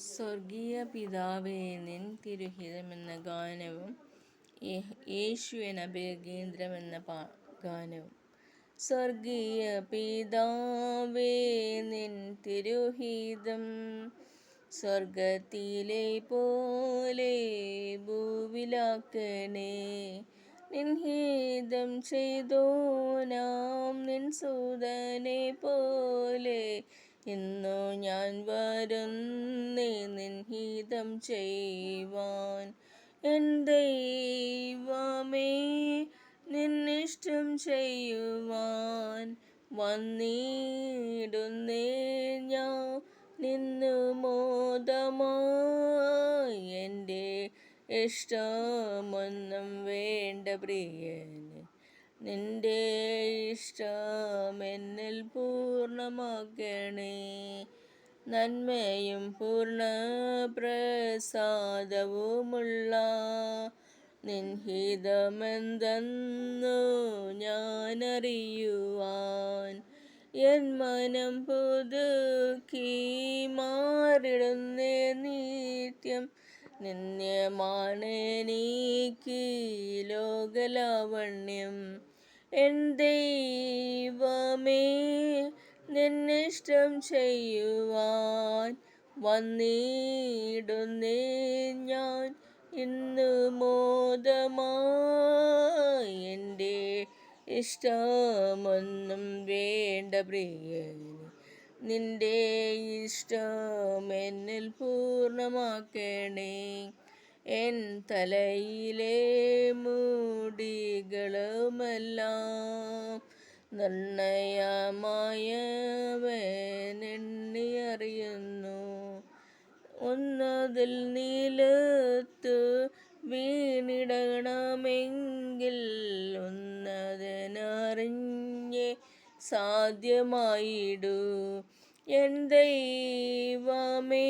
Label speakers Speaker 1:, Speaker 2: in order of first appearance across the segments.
Speaker 1: സ്വർഗീയ പിതാവേ, നിൻ തിരുഹിതമെന്ന ഗാനവും യേശുവിൻ അഭയകേന്ദ്രമെന്ന ഗാനവും. സ്വർഗീയ പിതാവേ, നിൻ തിരുഹിതം സ്വർഗത്തിലെ പോലെ ഭൂവിലാക്കണേ. നിൻഹിതം ചെയ്തോനാം നിൻ സുതനെ പോലെ ഇന്നു ഞാൻ വരുന്നേ നിൻഹിതം ചെയ്യുവാൻ. എൻ ദൈവമേ, നിന്നിഷ്ടം ചെയ്യുവാൻ വന്നിടുന്നേ ഞാൻ നിന്നു മോദമായി. എൻ്റെ ഇഷ്ടമൊന്നും വേണ്ട പ്രിയന്, നിന്റെ ഇഷ്ടം എന്നിൽ പൂർണ്ണമാക്കണേ. നന്മയും പൂർണ്ണ പ്രസാദവുമുള്ള നിൻഹിതമെന്തെന്നു ഞാനറിയുവാൻ എൻ മനം പുതുക്കി മാറിടുന്നേ നിത്യം. നിന്ദ്യമാണെനിക്ക് ലോകലാവണ്യം. എൻ ദൈവമേ, നിന്നിഷ്ടം ചെയ്യുവാൻ വന്നിടുന്നേ ഞാൻ ഇന്നു മോദമായി. എൻ്റെ ഇഷ്ടമൊന്നും വേണ്ട പ്രിയന്, നിന്റെ ഇഷ്ടം എന്നിൽ പൂർണ്ണമാക്കണേ. എൻ തലയിലെ മുടികളുമെല്ലാം നിർണയമായവനെണ്ണി അറിയുന്നു. ഒന്നതിൽ നിലത്തു വീണിടണമെങ്കിൽ ഉന്നതനറിഞ്ഞേ സാധ്യമായിടൂ. എൻ ദൈവമേ,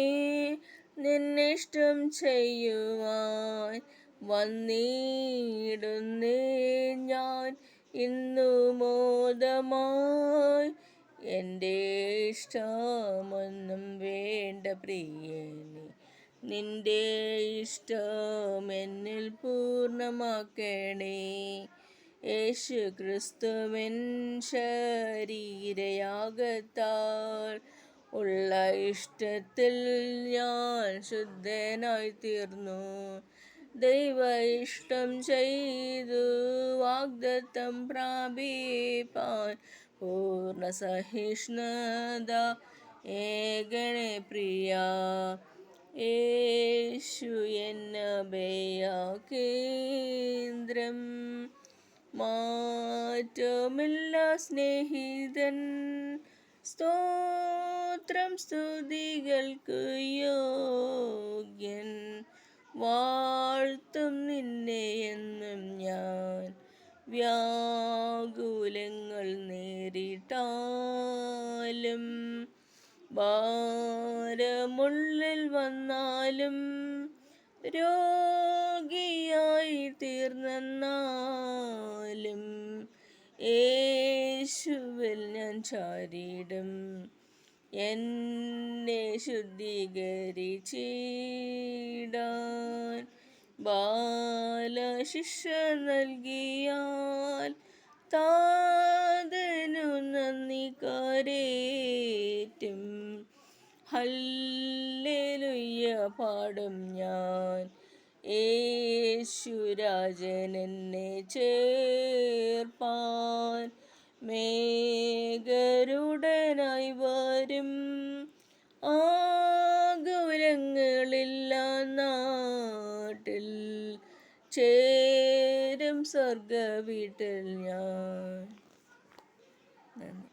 Speaker 1: നിന്നിഷ്ടം ചെയ്യുവാൻ വന്നിടുന്നേ ഞാൻ ഇന്നു മോദമായി. എൻ്റെ ഇഷ്ടമൊന്നും വേണ്ട പ്രിയനെ, നിന്റെ ഇഷ്ടം എന്നിൽ പൂർണ്ണമാക്കണേ. യേശു ക്രിസ്തുവിൻ ശരീരയാഗത്താൽ ഉള്ള ഇഷ്ടത്തിൽ ഞാൻ ശുദ്ധനായി തീർന്നു. ദൈവ ഇഷ്ടം ചെയ്തു വാഗ്ദത്തം പ്രാപിപ്പാൻ പൂർണ്ണ സഹിഷ്ണുത ഏകണേ പ്രിയ. യേശു എന്നഭയകേന്ദ്രം, മാറ്റമില്ല സ്നേഹിതൻ. സ്തോത്രം സ്തുതികൾക്കു യോഗ്യൻ, വാഴ്ത്തും നിന്നെ എന്നും ഞാൻ. വ്യാകുലങ്ങൾ നേരിട്ടാലും ഭാരമുള്ളിൽ വന്നാലും രോഗിയായി തീർന്നെന്നാലും യേശുവിൽ ഞാൻ ചാരിടും. എന്നെ ശുദ്ധീകരിച്ചിടാൻ ബാലശിക്ഷ നൽകിയാൽ താതനു നന്ദി കരേറ്റും. ഹല്ലേലൂയ പാടും ഞാൻ. യേശുരാജൻ എന്നെ ചേർപ്പാൻ മേഘരുടനായി വരും. ആകുലങ്ങളില്ല നാട്ടിൽ ചേരും സ്വർഗ വീട്ടിൽ ഞാൻ. നന്ദി.